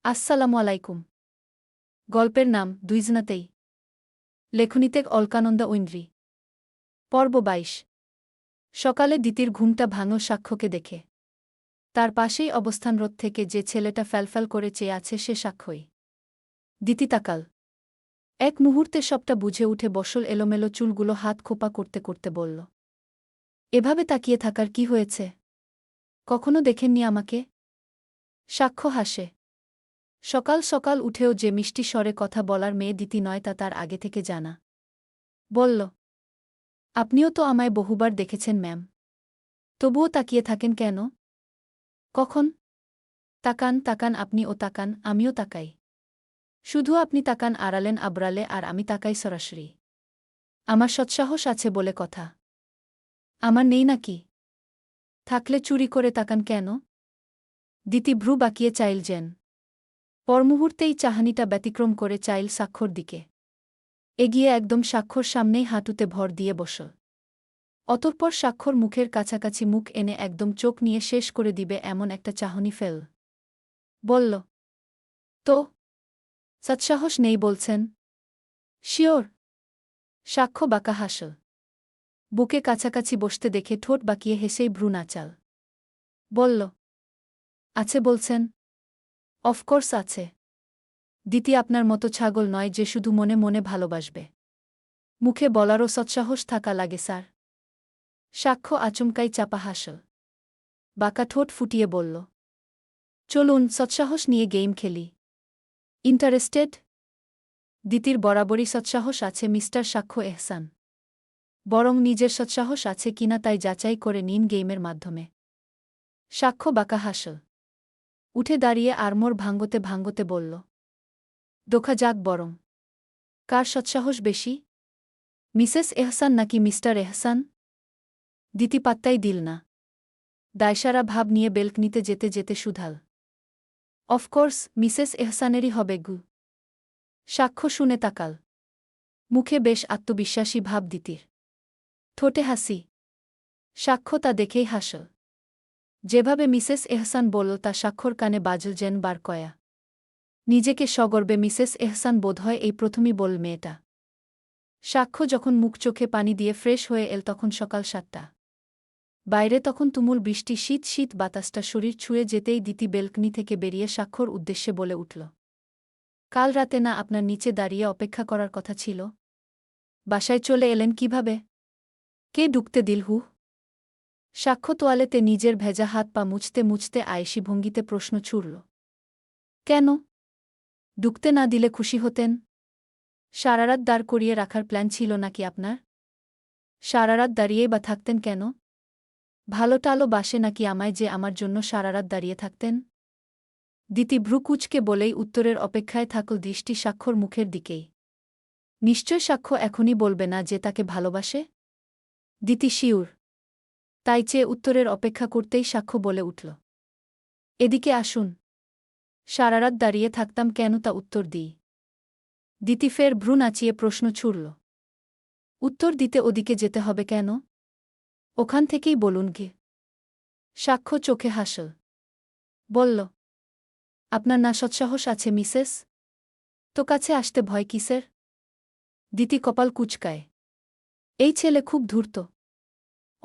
আসসালামু আলাইকুম। গল্পের নাম দুইজনাতেই। লেখনীতে অলকানন্দা ঐন্দ্রী। পর্ব ২২। সকালে দিতির ঘুমটা ভাঙল সাক্ষ্যকে দেখে। তার পাশেই অবস্থানরত থেকে যে ছেলেটা ফ্যালফ্যাল করে চেয়ে আছে সে সাক্ষ্যই। দিতি তাকাল। এক মুহূর্তে সবটা বুঝে উঠে বসল এলোমেলো চুলগুলো হাত খোপা করতে করতে বলল, এভাবে তাকিয়ে থাকার কি হয়েছে? কখনো দেখেননি আমাকে? সাক্ষ্য হাসে। সকাল সকাল উঠেও যে মিষ্টি স্বরে কথা বলার মেয়ে দিতি নয় তা তার আগে থেকে জানা। বলল, আপনিও তো আমায় বহুবার দেখেছেন ম্যাম। তবুও তাকিয়ে থাকেন কেন? কখন? তাকান তাকান, আপনিও তাকান, আমিও তাকাই। শুধু আপনি তাকান আড়ালেন আবরালে আর আমি তাকাই সরাসরি। আমার সৎসাহস আছে বলে কথা। আমার নেই নাকি? থাকলে চুরি করে তাকান কেন? দিতি ভ্রু বাঁকিয়ে চাইল যেন। পরমুহূর্তেই চাহানিটা ব্যতিক্রম করে চাইল সাক্ষর দিকে। এগিয়ে একদম সাক্ষর সামনেই হাঁটুতে ভর দিয়ে বসল। অতঃপর সাক্ষর মুখের কাছাকাছি মুখ এনে একদম চোখ নিয়ে শেষ করে দিবে এমন একটা চাহনি ফেল। বলল, তো সৎসাহস নেই বলছেন? শিওর? সাক্ষ্য বাঁকা হাসল। বুকে কাছাকাছি বসতে দেখে ঠোঁট বাঁকিয়ে হেসেই ভ্রু নাচাল। বলল, আছে বলছেন? অফকোর্স আছে। দিতি আপনার মতো ছাগল নয় যে শুধু মনে মনে ভালোবাসবে। মুখে বলারও সৎসাহস থাকা লাগে স্যার। সাক্ষ্য আচমকাই চাপা হাসল। বাঁকা ঠোঁট ফুটিয়ে বলল, চলুন সৎসাহস নিয়ে গেম খেলি। ইন্টারেস্টেড? দিতির বরাবরই সৎসাহস আছে মিস্টার সাক্ষ্য এহসান। বরং নিজের সৎসাহস আছে কিনা তাই যাচাই করে নিন গেইমের মাধ্যমে। সাক্ষ্য বাঁকা হাসল। উঠে দাঁড়িয়ে আড়মোড় ভাঙ্গতে ভাঙ্গতে বলল, দেখা যাক বরং। কার সৎসাহস বেশি? মিসেস এহসান নাকি মিস্টার এহসান? দিতি পাত্তাই দিল না। দায়সারা ভাব নিয়ে বেলকনিতে যেতে যেতে শুধাল, অফকোর্স মিসেস এহসানেরই হবে গু। সাক্ষ্য শুনে তাকাল। মুখে বেশ আত্মবিশ্বাসী ভাব দিতির। ঠোঁটে হাসি। সাক্ষ্য তা দেখেই হাসল। যেভাবে মিসেস এহসান বলল তা সাক্ষর কানে বাজল যেন বার কয়া। নিজেকে সগর্বে মিসেস এহসান বোধহয় এই প্রথমই বল মেয়েটা। সাক্ষ্য যখন মুখ চোখে পানি দিয়ে ফ্রেশ হয়ে এল তখন সকাল ৭টা। বাইরে তখন তুমুল বৃষ্টি, শীত শীত বাতাসটা শরীর ছুঁয়ে যেতেই দিতি বেলকনি থেকে বেরিয়ে সাক্ষর উদ্দেশ্যে বলে উঠল, কাল রাতে না আপনার নিচে দাঁড়িয়ে অপেক্ষা করার কথা ছিল? বাসায় চলে এলেন কিভাবে? কে ঢুকতে দিল হু? সাক্ষ্য তোয়ালেতে নিজের ভেজা হাত পা মুছতে মুছতে আয়েশি ভঙ্গিতে প্রশ্ন ছুড়ল। কেন? ঢুকতে না দিলে খুশি হতেন? সারারাত দাঁড় করিয়ে রাখার প্ল্যান ছিল নাকি আপনার? সারারাত দাঁড়িয়েই বা থাকতেন কেন? ভালো টালো বাসে নাকি আমায় যে আমার জন্য সারারাত দাঁড়িয়ে থাকতেন? দিতি ভ্রু কুঁচকে বলেই উত্তরের অপেক্ষায় থাকল দৃষ্টি সাক্ষর মুখের দিকেই। নিশ্চয় সাক্ষ্য এখনই বলবে না যে তাকে ভালোবাসে? দিতি শিউর। তাই চেয়ে উত্তরের অপেক্ষা করতেই সাক্ষ্য বলে উঠল, এদিকে আসুন। সারারাত দাঁড়িয়ে থাকতাম কেন তা উত্তর দিই। দিতি ফের ভ্রু নাচিয়ে প্রশ্ন ছুড়ল, উত্তর দিতে ওদিকে যেতে হবে কেন? ওখান থেকেই বলুন গে। সাক্ষ্য চোখে হাসল। বলল, আপনার না সৎসাহস আছে মিসেস? তো কাছে আসতে ভয় কিসের? দিতি কপাল কুঁচকায়। এই ছেলে খুব ধূর্ত।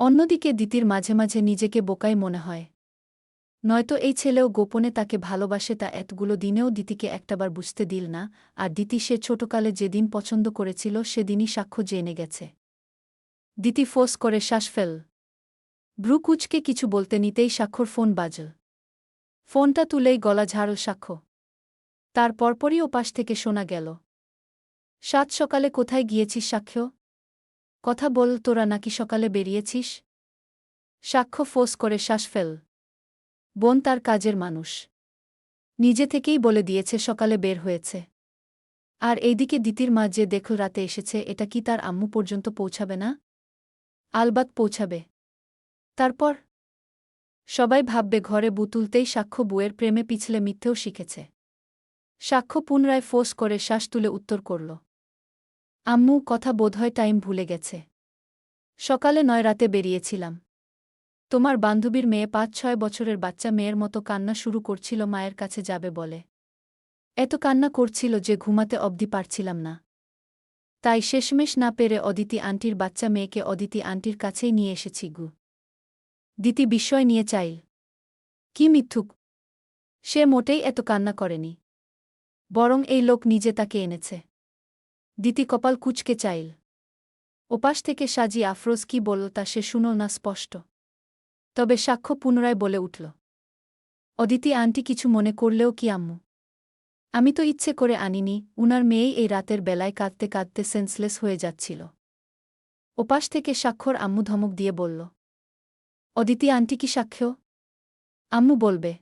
অন্যদিকে দিতির মাঝে মাঝে নিজেকে বোকাই মনে হয়। নয়তো এই ছেলেও গোপনে তাকে ভালোবাসে তা এতগুলো দিনেও দিতিকে একটাবার বুঝতে দিল না, আর দিতি সে ছোটকালে যেদিন পছন্দ করেছিল সেদিনই সাক্ষ্য জেনে গেছে। দিতি ফোঁস করে শ্বাস ফেল। ভ্রু কুঁচকে কিছু বলতে নিতেই সাক্ষ্যর ফোন বাজল। ফোনটা তুলেই গলা ঝাড়ল সাক্ষ্য। তার পরপরই ওপাশ থেকে শোনা গেল, সাত সকালে কোথায় গিয়েছিস সাক্ষ্য? কথা বল, তোরা নাকি সকালে বেরিয়েছিস? সাক্ষ্য ফোঁস করে শ্বাস ফেল। বোন তার কাজের মানুষ। নিজে থেকেই বলে দিয়েছে সকালে বের হয়েছে। আর এইদিকে দিতির মা যে দেখল রাতে এসেছে, এটা কি তার আম্মু পর্যন্ত পৌঁছাবে না? আলবাত পৌঁছাবে। তারপর সবাই ভাববে ঘরে বু তুলতেই সাক্ষ্য বুয়ের প্রেমে পিছলে মিথ্যেও শিখেছে। সাক্ষ্য পুনরায় ফোঁস করে শ্বাস তুলে উত্তর করল, আম্মু, কথা বোধহয় টাইম ভুলে গেছে। সকালে নয় রাতে বেরিয়েছিলাম। তোমার বান্ধবীর মেয়ে ৫-৬ বছরের বাচ্চা মেয়ের মতো কান্না শুরু করছিল মায়ের কাছে যাবে বলে। এত কান্না করছিল যে ঘুমাতে অবধি পারছিলাম না। তাই শেষমেশ না পেরে অদিতি আন্টির বাচ্চা মেয়েকে অদিতি আন্টির কাছেই নিয়ে এসেছি গু। দিতি বিস্ময় নিয়ে চাইল। কি মিথ্যুক! সে মোটেই এত কান্না করেনি। বরং এই লোক নিজে তাকে এনেছে। দিতি কপাল কুঁচকে চাইল। ওপাশ থেকে সাজি আফরোজ কি বলল তা সে শুনল না স্পষ্ট। তবে সাক্ষ্য পুনরায় বলে উঠল। অদিতি আন্টি কিছু মনে করলেও কি আম্মু? আমি তো ইচ্ছে করে আনিনি, উনার মেয়েই এই রাতের বেলায় কাঁদতে কাঁদতে সেন্সলেস হয়ে যাচ্ছিল। ওপাশ থেকে সাক্ষর আম্মু ধমক দিয়ে বলল। অদিতি আন্টি কি সাক্ষ্য? আম্মু বলবে।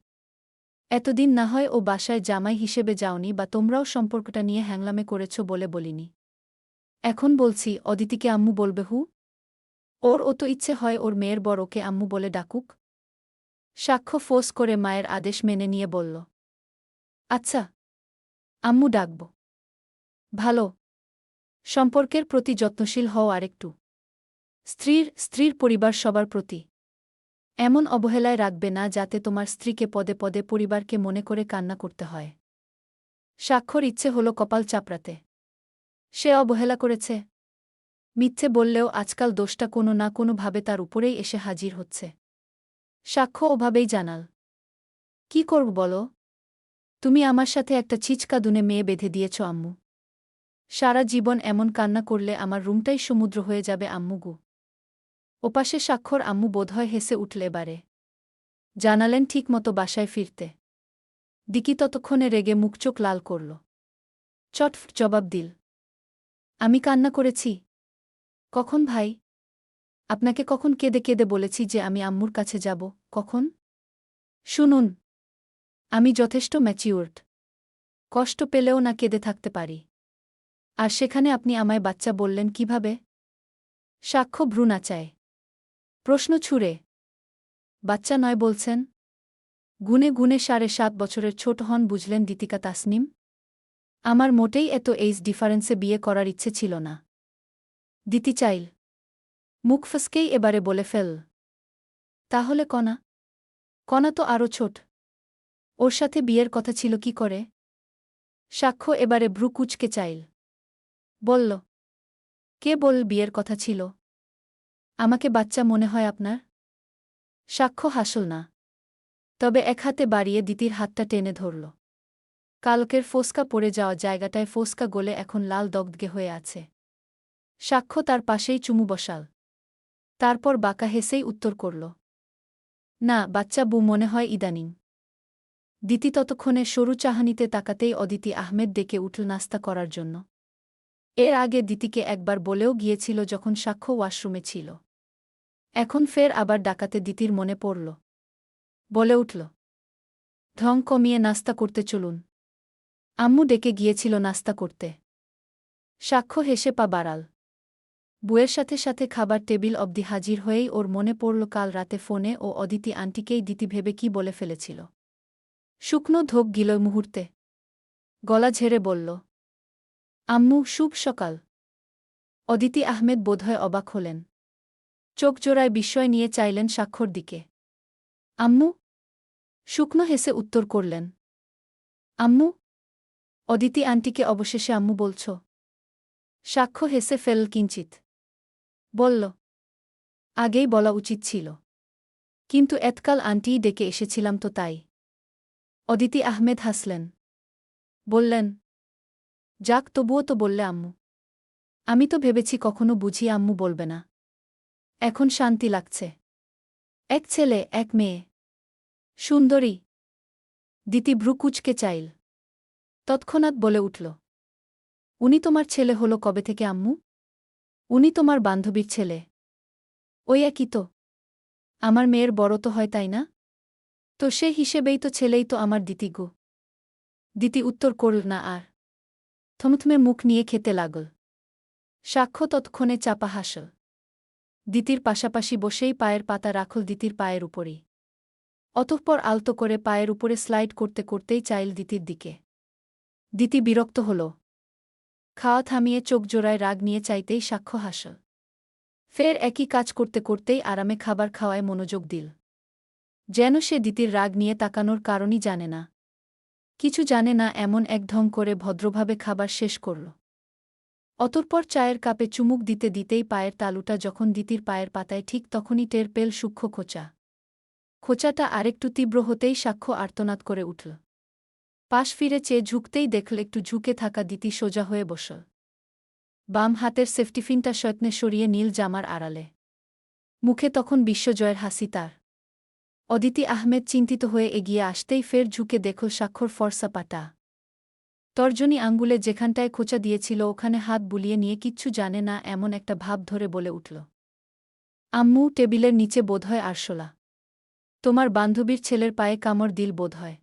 এতদিন না হয় ও বাসায় জামাই হিসেবে যাওনি বা তোমরাও সম্পর্কটা নিয়ে হ্যাংলামে করেছ বলে বলিনি। এখন বলছি অদিতিকে আম্মু বলবে হু? ওর ও তো ইচ্ছে হয় ওর মেয়ের বর ওকে আম্মু বলে ডাকুক। সাক্ষ্য ফোঁস করে মায়ের আদেশ মেনে নিয়ে বলল। আচ্ছা, আম্মু ডাকব। ভালো। সম্পর্কের প্রতি যত্নশীল হও আরেকটু। স্ত্রীর পরিবার সবার প্রতি এমন অবহেলায় রাখবে না যাতে তোমার স্ত্রীকে পদে পদে পরিবারকে মনে করে কান্না করতে হয়। সাক্ষর ইচ্ছে হল কপাল চাপড়াতে। সে অবহেলা করেছে। মিথ্যে বললেও আজকাল দোষটা কোনো না কোনোভাবে তার উপরেই এসে হাজির হচ্ছে। সাক্ষ্য ওভাবেই জানাল। কি করব বলো? তুমি আমার সাথে একটা ছিচকাদুনে মেয়ে বেঁধে দিয়েছ আম্মু। সারা জীবন এমন কান্না করলে আমার রুমটাই সমুদ্র হয়ে যাবে আম্মুগু। ওপাশে সাক্ষর আম্মু বোধহয় হেসে উঠলে এবারে। জানালেন ঠিকমতো বাসায় ফিরতে। দিকি ততক্ষণে রেগে মুখচোখ লাল করল। চটফট জবাব দিল। আমি কান্না করেছি? কখন ভাই? আপনাকে কখন কেঁদে কেঁদে বলেছি যে আমি আম্মুর কাছে যাব? কখন? শুনুন, আমি যথেষ্ট ম্যাচিউরড। কষ্ট পেলেও না কেঁদে থাকতে পারি। আর সেখানে আপনি আমায় বাচ্চা বললেন কিভাবে? সাক্ষ্য ভ্রু নাচায়। প্রশ্ন ছুড়ে। বাচ্চা নয় বলছেন? গুনে গুনে ৭.৫ বছরের ছোট হন বুঝলেন দীতিকা তাসনিম। আমার মোটেই এত এইজ ডিফারেন্সে বিয়ে করার ইচ্ছে ছিল না। দিতি চাইল। মুখ ফসকেই এবারে বলে ফেল। তাহলে কণা? কণা তো আরও ছোট। ওর সাথে বিয়ের কথা ছিল কি করে? সাক্ষ্য এবারে ভ্রু কুঁচকে চাইল। বলল। কে বল বিয়ের কথা ছিল? আমাকে বাচ্চা মনে হয় আপনার? সাক্ষ্য হাসল না। তবে এক হাতে বাড়িয়ে দিতির হাতটা টেনে ধরল। কালকের ফোসকা পড়ে যাওয়া জায়গাটায় ফোসকা গলে এখন লাল দগদগে হয়ে আছে। সাক্ষ্য তার পাশেই চুমু বসাল। তারপর বাঁকা হেসেই উত্তর করল। না, বাচ্চা বউ মনে হয় ইদানিং। দিতি ততক্ষণে সরু চাহানিতে তাকাতেই অদিতি আহমেদ ডেকে উঠল নাস্তা করার জন্য। এর আগে দিতিকে একবার বলেও গিয়েছিল যখন সাক্ষ্য ওয়াশরুমে ছিল। এখন ফের আবার ডাকাতে দিতির মনে পড়ল। বলে উঠল। ঢং কমিয়ে নাস্তা করতে চলুন। আম্মু ডেকে গিয়েছিল নাস্তা করতে। সাক্ষ্য হেসে পা বাড়াল। বুয়ের সাথে সাথে খাবার টেবিল অবধি হাজির হয়েই ওর মনে পড়ল কাল রাতে ফোনে ও অদিতি আন্টিকেই দিতি ভেবে কি বলে ফেলেছিল। শুকনো ধোক গিল মুহূর্তে। গলা ঝেড়ে বলল। আম্মু, শুভ সকাল। অদিতি আহমেদ বোধহয় অবাক হলেন। চোখ জোড়ায় বিস্ময় নিয়ে চাইলেন সাক্ষর দিকে। আম্মু? শুকনো হেসে উত্তর করলেন। আম্মু? অদিতি আন্টিকে অবশেষে আম্মু বলছ? সাক্ষ্য হেসে ফেল কিঞ্চিত। বলল। আগেই বলা উচিত ছিল। কিন্তু এতকাল আন্টিই ডেকে এসেছিলাম তো তাই। অদিতি আহমেদ হাসলেন। বললেন। যাক, তবুও তো বললে আম্মু। আমি তো ভেবেছি কখনো বুঝি আম্মু বলবে না। এখন শান্তি লাগছে। এক ছেলে, এক মেয়ে। সুন্দরী। দিতি ভ্রু কুঁচকে চাইল। তৎক্ষণাৎ বলে উঠল। উনি তোমার ছেলে হলো কবে থেকে আম্মু? উনি তোমার বান্ধবীর ছেলে। ওই একই তো। আমার মেয়ের বড় তো হয়, তাই না? তো সে হিসেবেই তো ছেলেই তো আমার দিতি গো। দিতি উত্তর করল না আর। থমথমে মুখ নিয়ে খেতে লাগল। সাক্ষ্য তৎক্ষণে চাপা হাসল। দিতির পাশাপাশি বসেই পায়ের পাতা রাখল দিতির পায়ের উপরেই। অতঃপর আলতো করে পায়ের উপরে স্লাইড করতে করতেই চাইল দিতির দিকে। দিতি বিরক্ত হল। খাওয়া থামিয়ে চোখ জোড়ায় রাগ নিয়ে চাইতেই সাক্ষ্য হাসল। ফের একই কাজ করতে করতেই আরামে খাবার খাওয়ায় মনোযোগ দিল। যেন সে দিতির রাগ নিয়ে তাকানোর কারণই জানে না। কিছু জানে না এমন এক ঢং করে ভদ্রভাবে খাবার শেষ করল। অতঃপর চায়ের কাপে চুমুক দিতে দিতেই পায়ের তালুটা যখন দিতির পায়ের পাতায় ঠিক তখনই টের পেল সূক্ষ্ম খোঁচা। খোঁচাটা আরেকটু তীব্র হতেই সাক্ষ্য আর্তনাদ করে উঠল। পাশ ফিরে চেয়ে ঝুঁকতেই দেখল একটু ঝুঁকে থাকা দিতি সোজা হয়ে বসল। বাম হাতের সেফটিপিনটা সয়ত্নে সরিয়ে নীল জামার আড়ালে। মুখে তখন বিশ্বজয়ের হাসি তার। অদিতি আহমেদ চিন্তিত হয়ে এগিয়ে আসতেই ফের ঝুঁকে দেখল সাক্ষর ফর্সা পাটা। তর্জনী আঙ্গুলে যেখানটায় খোঁচা দিয়েছিল ওখানে হাত বুলিয়ে নিয়ে কিচ্ছু জানে না এমন একটা ভাব ধরে বলে উঠল, আম্মু, টেবিলের নিচে বোধহয় আরশোলা। তোমার বান্ধবীর ছেলের পায়ে কামড় দিল বোধহয়।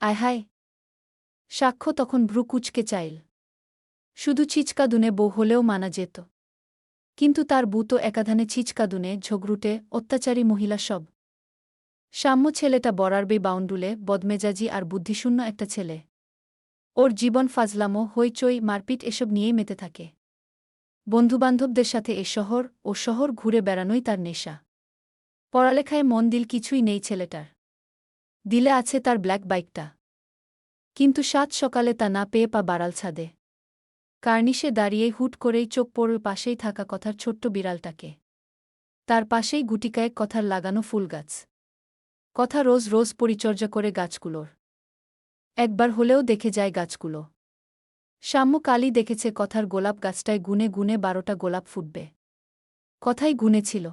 আয় হায়! সাক্ষ্য তখন ভ্রু কুঁচকে চাইল। শুধু ছিচকাদুনে বউ হলেও মানা যেত, কিন্তু তার বউ তো একাধানে ছিচকাদুনে, ঝগড়ুটে, অত্যাচারী মহিলা সব। সাম্য ছেলেটা বরাবরই বাউন্ডুলে, বদমেজাজি আর বুদ্ধিশূন্য একটা ছেলে। ওর জীবন ফাজলামো, হইচই, মারপিট এসব নিয়েই মেতে থাকে। বন্ধুবান্ধবদের সাথে শহর ঘুরে বেড়ানোই তার নেশা। পড়ালেখায় মন দিল কিছুই নেই ছেলেটার। দিলে আছে তার ব্ল্যাক বাইকটা। কিন্তু সাত সকালে তা না পেয়ে পা বাড়াল ছাদে। কার্নিশে দাঁড়িয়েই হুট করেই চোখ পড়ল পাশেই থাকা কথার ছোট্ট বিড়ালটাকে। তার পাশেই গুটিকায়েক কথার লাগানো ফুলগাছ। কথা রোজ রোজ পরিচর্যা করে গাছগুলোর। একবার হলেও দেখে যায় গাছগুলো। সাম্য কালই দেখেছে কথার গোলাপ গাছটায় গুনে গুনে 12টা গোলাপ ফুটবে। কথাই গুনেছিল।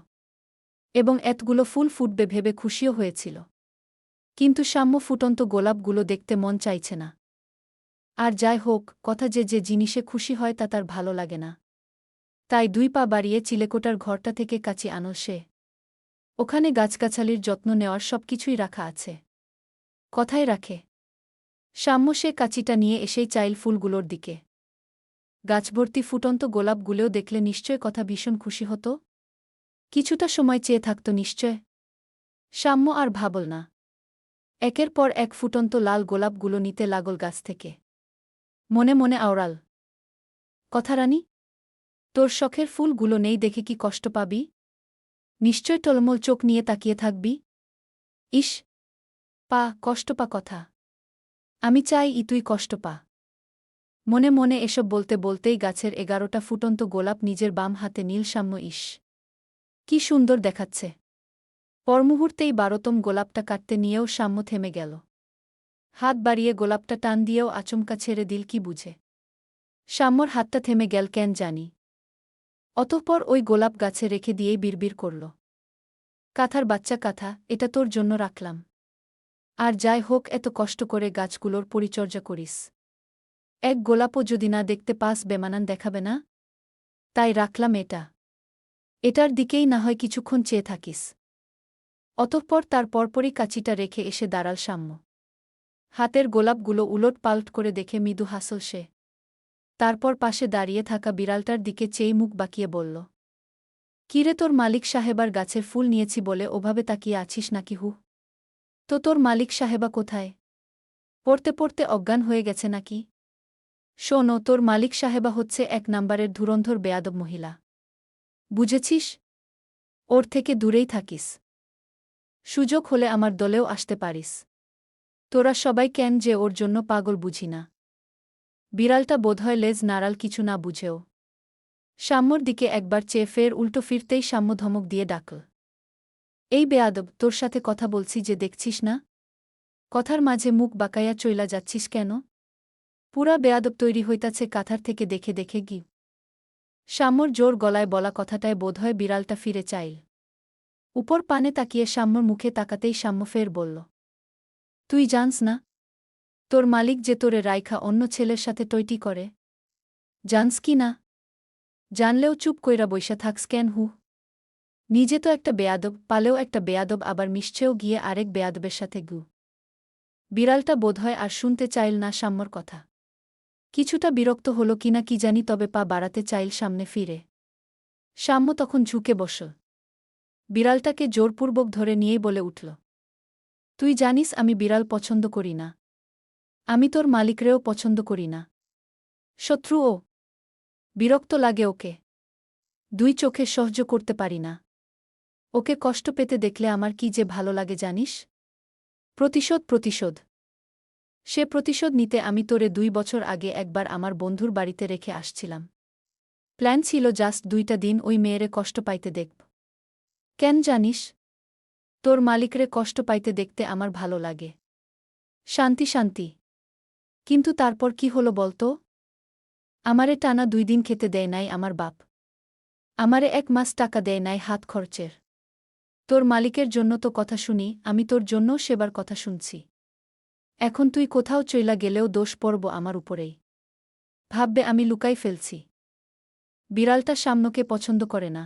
এবং এতগুলো ফুল ফুটবে ভেবে খুশিও হয়েছিল। কিন্তু সাম্য ফুটন্ত গোলাপগুলো দেখতে মন চাইছে না। আর যাই হোক, কথা যে জিনিসে খুশি হয় তা তার ভালো লাগে না। তাই 2 পা বাড়িয়ে চিলেকোটার ঘরটা থেকে কাচি আনল সে। ওখানে গাছগাছালির যত্ন নেওয়ার সবকিছুই রাখা আছে। কথায় রাখে। সাম্য সে কাচিটা নিয়ে এসেই চাইল ফুলগুলোর দিকে। গাছভর্তি ফুটন্ত গোলাপগুলোও দেখলে নিশ্চয় কথা ভীষণ খুশি হতো। কিছুটা সময় চেয়ে থাকত নিশ্চয়। সাম্য আর ভাবল না। একের পর এক ফুটন্ত লাল গোলাপগুলো নিতে লাগল গাছ থেকে। মনে মনে আওড়াল, কথারানী, তোর শখের ফুলগুলো নেই দেখে কি কষ্ট পাবি? নিশ্চয় টলমল চোখ নিয়ে তাকিয়ে থাকবি। ইস, কষ্ট পা কথা। আমি চাই তুই কষ্ট পা। মনে মনে এসব বলতে বলতেই গাছের 11টা ফুটন্ত গোলাপ নিজের বাম হাতে নীল। সাম্য, ইস, কি সুন্দর দেখাচ্ছে। পরমুহূর্তেই 12তম গোলাপটা কাটতে নিয়েও সাম্য থেমে গেল। হাত বাড়িয়ে গোলাপটা টান দিয়েও আচমকা ছেড়ে দিল কি বুঝে। সাম্যর হাতটা থেমে গেল কেন জানি। অতঃপর ওই গোলাপ গাছে রেখে দিয়েই বিড়বিড় করল, কাঁথার বাচ্চা কাঁথা, এটা তোর জন্য রাখলাম। আর যাই হোক, এত কষ্ট করে গাছগুলোর পরিচর্যা করিস, এক গোলাপও যদি না দেখতে পাস বেমানান দেখাবে না? তাই রাখলাম এটা। এটার দিকেই না হয় কিছুক্ষণ চেয়ে থাকিস। অতঃপর তার পরপরই কাচিটা রেখে এসে দাঁড়াল সাম্য। হাতের গোলাপগুলো উলট পালট করে দেখে মৃদু হাসল সে। তারপর পাশে দাঁড়িয়ে থাকা বিড়ালটার দিকে চেয়ে মুখ বাঁকিয়ে বলল, কিরে, তোর মালিক সাহেবার গাছের ফুল নিয়েছি বলে ওভাবে তাকিয়ে আছিস নাকি? হু, তো তোর মালিক সাহেবা কোথায়? পড়তে পড়তে অজ্ঞান হয়ে গেছে নাকি? শোনো, তোর মালিক সাহেবা হচ্ছে 1 নাম্বারের ধুরন্ধর বেয়াদব মহিলা। বুঝেছিস? ওর থেকে দূরেই থাকিস। সুযোগ হলে আমার দলেও আসতে পারিস। তোরা সবাই কেন যে ওর জন্য পাগল বুঝি না। বিড়ালটা বোধহয় লেজ নাড়াল কিছু না বুঝেও। সাম্যর দিকে একবার চেয়ে ফের উল্টো ফিরতেই সাম্য ধমক দিয়ে ডাকল, এই বেয়াদব, তোর সাথে কথা বলছি যে দেখছিস না? কথার মাঝে মুখ বাঁকাইয়া চইলা যাচ্ছিস কেন? পুরা বেয়াদব তৈরি হইতাছে কাঁথার থেকে দেখে দেখে গি। সাম্যর জোর গলায় বলা কথাটায় বোধহয় বিড়ালটা ফিরে চাইল। উপর পানে তাকিয়ে সাম্যর মুখে তাকাতেই সাম্য ফের বলল, তুই জানস না তোর মালিক যে তোরে রাইখা অন্য ছেলের সাথে টইটি করে? জানস কি না? জানলেও চুপ কইরা বইসা থাকস কেন? হু, নিজে তো একটা বেয়াদব, পালেও একটা বেয়াদব, আবার মিশছেও গিয়ে আরেক বেয়াদবের সাথে গু। বিড়ালটা বোধহয় আর শুনতে চাইল না সাম্যর কথা। কিছুটা বিরক্ত হল কিনা কি জানি, তবে পা বাড়াতে চাইল সামনে ফিরে। সাম্য তখন ঝুঁকে বসল। বিড়ালটাকে জোরপূর্বক ধরে নিয়েই বলে উঠল, তুই জানিস আমি বিড়াল পছন্দ করি না। আমি তোর মালিকরেও পছন্দ করি না। শত্রু ও। বিরক্ত লাগে ওকে। 2 চোখে সহ্য করতে পারি না। ওকে কষ্ট পেতে দেখলে আমার কি যে ভালো লাগে জানিস? প্রতিশোধ। সে প্রতিশোধ নিতে আমি তোরে 2 বছর আগে একবার আমার বন্ধুর বাড়িতে রেখে আসছিলাম। প্ল্যান ছিল জাস্ট 2টা দিন ওই মেয়েরে কষ্ট পাইতে দেখব। কেন জানিস? তোর মালিকরে কষ্ট পাইতে দেখতে আমার ভালো লাগে। শান্তি শান্তি। কিন্তু তারপর কি হলো বলতো? আমারে টানা 2 দিন খেতে দেয় নাই আমার বাপ। আমারে 1 মাস টাকা দেয় নাই হাত খরচের। তোর মালিকের জন্য তো কথা শুনি, আমি তোর জন্যও সেবার কথা শুনছি। এখন তুই কোথাও চইলা গেলেও দোষ পড়ব আমার উপরেই। ভাববে আমি লুকাই ফেলছি। বিড়ালটা সাম্যকে পছন্দ করে না।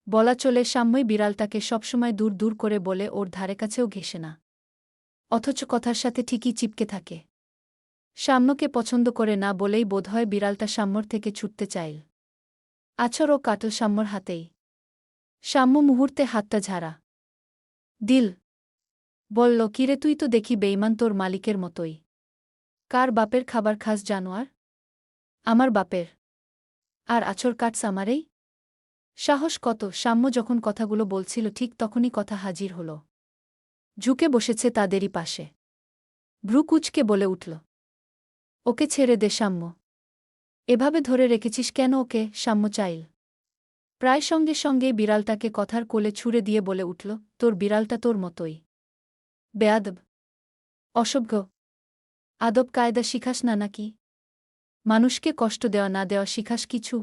বলা চলে সাম্যই বিড়ালটাকে সবসময় দূর দূর করে বলে ওর ধারে কাছেও ঘেঁষে না। অথচ কথার সাথে ঠিকই চিপকে থাকে। সাম্যকে পছন্দ করে না বলেই বোধহয় বিড়ালটা সাম্যর থেকে ছুটতে চাইল। আছর ও কাটল সাম্যর হাতেই। সাম্য মুহূর্তে হাতটা ঝাড়া দিল। বলল, কিরে তুই তো দেখি বেইমান তোর মালিকের মতোই। কার বাপের খাবার খাস জানোয়ার? আমার বাপের। আর আছর কাটস আমারেই? সাহস কত! সাম্য যখন কথাগুলো বলছিল ঠিক তখনই কথা হাজির হল। ঝুঁকে বসেছে তাদেরই পাশে। ভ্রু কুঁচকে বলে উঠল, ওকে ছেড়ে দে সাম্য। এভাবে ধরে রেখেছিস কেন ওকে? সাম্য চাইল। প্রায় সঙ্গে সঙ্গেই বিড়ালটাকে কথার কোলে ছুঁড়ে দিয়ে বলে উঠল, তোর বিড়ালটা তোর মতোই। বেয়াদব, অসভ্য, আদব কায়দা শিখাস না নাকি? মানুষকে কষ্ট দেওয়া না দেওয়া শিখাস কিছু?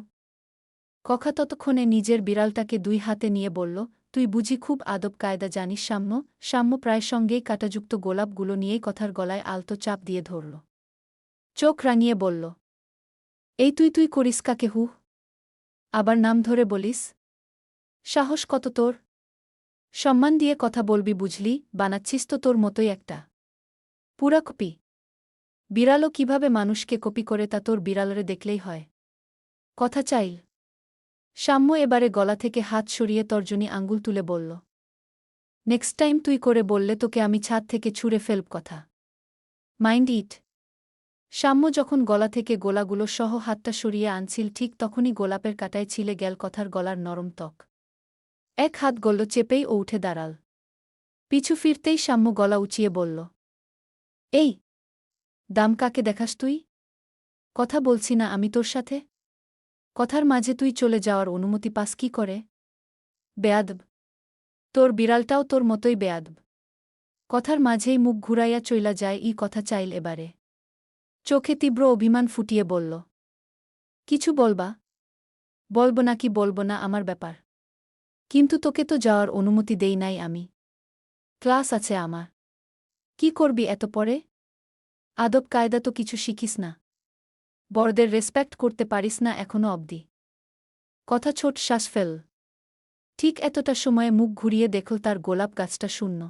কখা ততক্ষণে নিজের বিড়ালটাকে 2 হাতে নিয়ে বলল, তুই বুঝি খুব আদব কায়দা জানিস সাম্য? সাম্য প্রায় সঙ্গেই কাঁটাযুক্ত গোলাপগুলো নিয়েই কথার গলায় আলতো চাপ দিয়ে ধরল। চোখ রাঙিয়ে বলল, এই তুই তুই করিস কাকে হু? আবার নাম ধরে বলিস? সাহস কত তোর? সম্মান দিয়ে কথা বলবি বুঝলি, বানাচ্ছিস তো তোর মতোই একটা পুরা কপি। বিড়ালও কিভাবে মানুষকে কপি করে তা তোর বিড়ালরে দেখলেই হয়। কথা চাইল। সাম্য এবারে গলা থেকে হাত সরিয়ে তর্জনী আঙ্গুল তুলে বলল, নেক্সট টাইম তুই করে বললে তোকে আমি ছাদ থেকে ছুঁড়ে ফেলব কথা। Mind it. সাম্য যখন গলা থেকে গোলাগুলো সহ হাতটা সরিয়ে আনছিল ঠিক তখনই গোলাপের কাটায় ছিলে গেল কথার গলার নরম ত্বক। এক হাত গল্ল চেপেই ও উঠে দাঁড়াল। পিছু ফিরতেই সাম্য গলা উঁচিয়ে বলল, এই দাম কাকে দেখাস তুই? কথা বলছি না আমি তোর সাথে? কথার মাঝে তুই চলে যাওয়ার অনুমতি পাস কি করে? বেয়াদব। তোর বিড়ালটাও তোর মতোই বেয়াদব। কথার মাঝেই মুখ ঘুরাইয়া চইলা যায় ই কথা চাইল এবারে। চোখে তীব্র অভিমান ফুটিয়ে বলল, কিছু বলবা? বলব নাকি বলব না আমার ব্যাপার। কিন্তু তোকে তো যাওয়ার অনুমতি দেই নাই আমি। ক্লাস আছে আমার। কি করবি এত পরে? আদব কায়দা তো কিছু শিখিস না। বড়দের রেসপেক্ট করতে পারিস না এখনো অবধি। কথা ছোট শ্বাস ফেল। ঠিক এতটা সময়ে মুখ ঘুরিয়ে দেখল তার গোলাপ গাছটা শূন্য।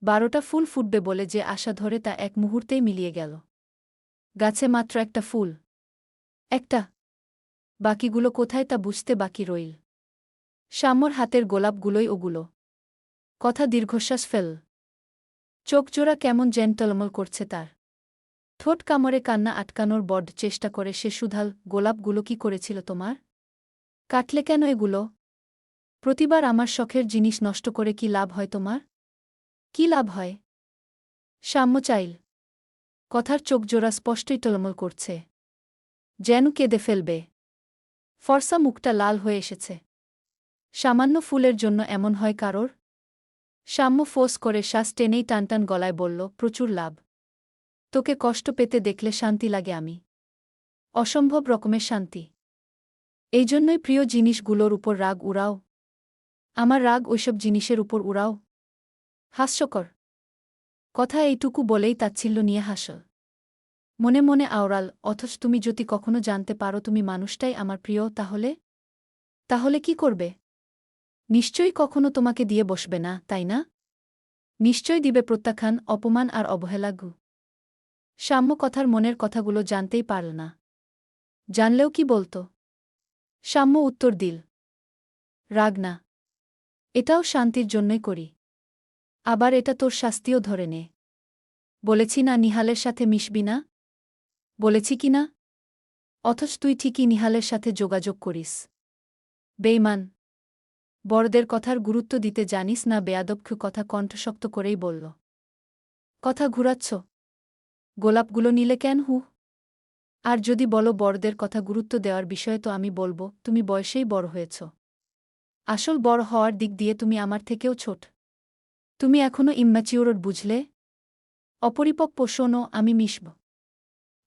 12টা ফুল ফুটবে বলে যে আশা ধরে তা এক মুহূর্তেই মিলিয়ে গেল। গাছে মাত্র একটা ফুল। একটা। বাকিগুলো কোথায় তা বুঝতে বাকি রইল। সাম্যর হাতের গোলাপগুলোই ওগুলো। কথা দীর্ঘশ্বাস ফেল। চোখজোড়া কেমন যেন টলমল করছে তার। ঠোঁট কামড়ে কান্না আটকানোর বড্ড চেষ্টা করে সে শুধাল, গোলাপগুলো কি করেছিল তোমার? কাটলে কেন এগুলো? প্রতিবার আমার শখের জিনিস নষ্ট করে কি লাভ হয় তোমার? কি লাভ হয়? সাম্য চাইল। কথার চোখজোড়া স্পষ্টই টলমল করছে। যেন কেঁদে ফেলবে। ফর্সা মুখটা লাল হয়ে এসেছে। সামান্য ফুলের জন্য এমন হয় কারোর? সাম্য ফোঁস করে শ্বাস টেনেই টানটান গলায় বলল, প্রচুর লাভ। তোকে কষ্ট পেতে দেখলে শান্তি লাগে আমি। অসম্ভব রকমের শান্তি। এই জন্যই প্রিয় জিনিসগুলোর উপর রাগ উড়াও? আমার রাগ ওইসব জিনিসের উপর উড়াও? হাস্যকর। কথা এইটুকু বলেই তাচ্ছিল্য নিয়ে হাসল। মনে মনে আওড়াল, অথচ তুমি যদি কখনো জানতে পারো তুমি মানুষটাই আমার প্রিয় তাহলে? তাহলে কি করবে? নিশ্চয়ই কখনো তোমাকে দিয়ে বসবে না, তাই না? নিশ্চয় দিবে প্রত্যাখ্যান, অপমান আর অবহেলাগু। সাম্য কথার মনের কথাগুলো জানতেই পারল না। জানলেও কি বলত? সাম্য উত্তর দিল, রাগ না। এটাও শান্তির জন্যই করি। আবার এটা তোর শাস্তিও ধরে নে। বলেছি না নিহালের সাথে মিশবি না? বলেছি কি না? অথচ তুই ঠিকই নিহালের সাথে যোগাযোগ করিস। বেইমান। বড়দের কথার গুরুত্ব দিতে জানিস না বেয়াদব। কথা কণ্ঠশক্ত করেই বলল, কথা ঘুরাচ্ছ? গোলাপগুলো নিলে কেন হু? আর যদি বলো বড়দের কথা গুরুত্ব দেওয়ার বিষয়ে তো আমি বলবো, তুমি বয়সেই বড় হয়েছ। আসল বড় হওয়ার দিক দিয়ে তুমি আমার থেকেও ছোট। তুমি এখনও ইম্ম্যাচিওর বুঝলে? অপরিপক্ব শোনো, আমি মিশব।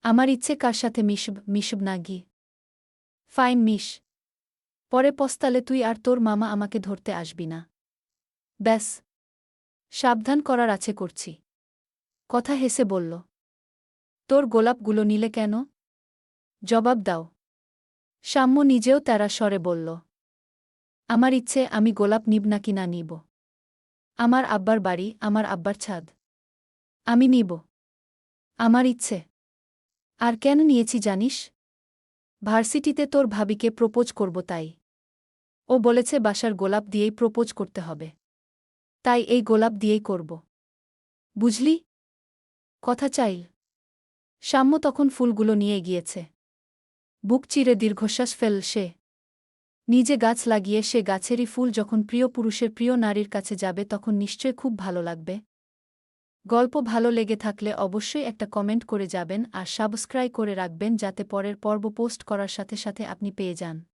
আমার ইচ্ছে কার সাথে মিশব না গিয়ে। ফাইন মিশ। পরে পস্তালে তুই আর তোর মামা আমাকে ধরতে আসবি না। ব্যাস। সাবধান করার আছে করছি। কথা হেসে বলল। তোর গোলাপগুলো নিলে কেন? জবাব দাও। সাম্য নিজেও তেরা স্বরে বলল। আমার ইচ্ছে, আমি গোলাপ নিব নাকি না নিব। আমার আব্বার বাড়ি, আমার আব্বার ছাদ। আমি নিব। আমার ইচ্ছে। আর কেন নিয়েছি জানিস? ভার্সিটিতে তোর ভাবিকে প্রপোজ করব তাই। ও বলেছে বাসার গোলাপ দিয়েই প্রপোজ করতে হবে। তাই এই গোলাপ দিয়েই করব। বুঝলি? কথা চাইল। সাম্য তখন ফুলগুলো নিয়ে গিয়েছে। বুক চিরে দীর্ঘশ্বাস ফেল সে। নিজে গাছ লাগিয়ে সে গাছেরই ফুল যখন প্রিয় পুরুষের প্রিয় নারীর কাছে যাবে তখন নিশ্চয় খুব ভালো লাগবে। গল্প ভালো লেগে থাকলে অবশ্যই একটা কমেন্ট করে যাবেন আর সাবস্ক্রাইব করে রাখবেন যাতে পরের পর্ব পোস্ট করার সাথে সাথে আপনি পেয়ে যান।